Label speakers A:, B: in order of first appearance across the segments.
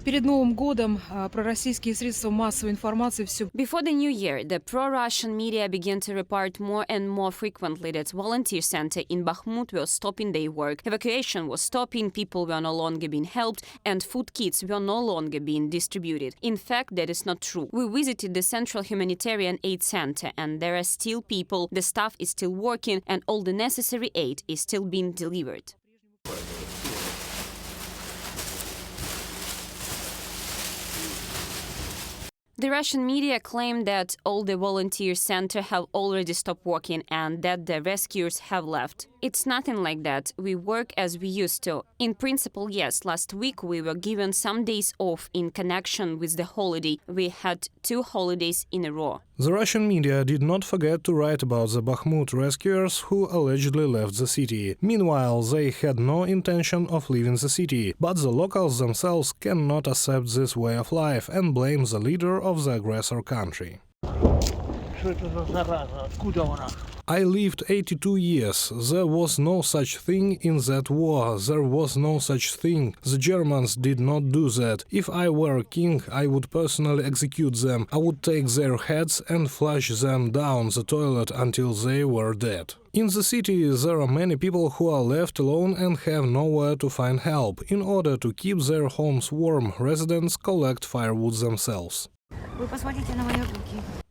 A: Перед Новым годом пророссийские средства массовой информации все.
B: Before the new year, the pro-Russian media began to report more and more frequently that volunteer center in Bakhmut were stopping their work, evacuation was stopping, people were no longer being helped, and food kits were no longer being distributed. In fact, that is not true. We visited the Central Humanitarian Aid Center, and there are still people, the staff is still working, and all the necessary aid is still being delivered. The Russian media claim that all the volunteer centers have already stopped working and that the rescuers have left. It's nothing like that. We work as we used to. In principle, yes, last week we were given some days off in connection with the holiday. We had 2 holidays in a row.
C: The Russian media did not forget to write about the Bakhmut rescuers who allegedly left the city. Meanwhile, they had no intention of leaving the city, but the locals themselves cannot accept this way of life and blame the leader of the aggressor country. I lived 82 years. There was no such thing in that war. There was no such thing. The Germans did not do that. If I were king, I would personally execute them. I would take their heads and flush them down the toilet until they were dead. In the city, there are many people who are left alone and have nowhere to find help. In order to keep their homes warm, residents collect firewood themselves.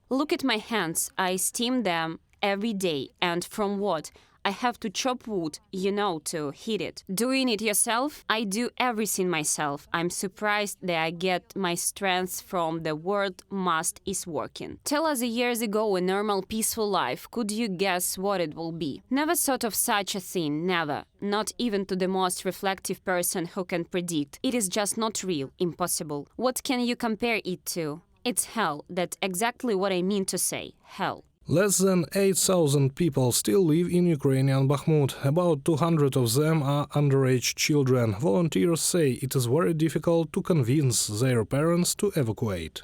B: Look at my hands. I steam them every day. And from what? I have to chop wood, to heat it. Doing it yourself? I do everything myself. I'm surprised that I get my strength from the word must is working. Tell us years ago a normal, peaceful life. Could you guess what it will be? Never thought of such a thing, never. Not even to the most reflective person who can predict. It is just not real, impossible. What can you compare it to? It's hell. That's exactly what I mean to say. Hell.
C: Less than 8,000 people still live in Ukrainian Bakhmut. About 200 of them are underage children. Volunteers say it is very difficult to convince their parents to evacuate.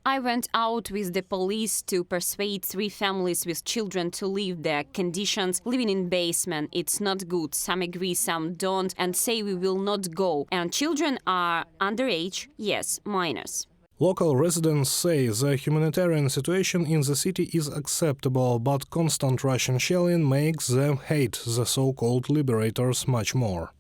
B: I went out with the police to persuade 3 families with children to leave their conditions. Living in basement, it's not good. Some agree, some don't, and say we will not go. And children are underage, yes, minors.
C: Local residents say the humanitarian situation in the city is acceptable, but constant Russian shelling makes them hate the so-called liberators much more.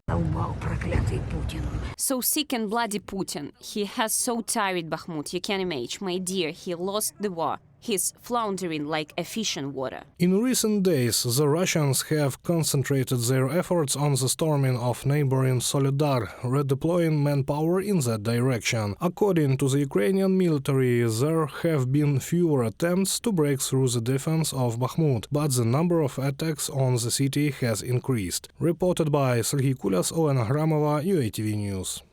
B: So sick and bloody Putin. He has so tired Bakhmut, you can imagine. My dear, he lost the war. He's floundering like a fish in water.
C: In recent days, the Russians have concentrated their efforts on the storming of neighboring Soledar, redeploying manpower in that direction. According to the Ukrainian military, there have been fewer attempts to break through the defense of Bakhmut, but the number of attacks on the city has increased. Reported by Olena Hramova, UATV News.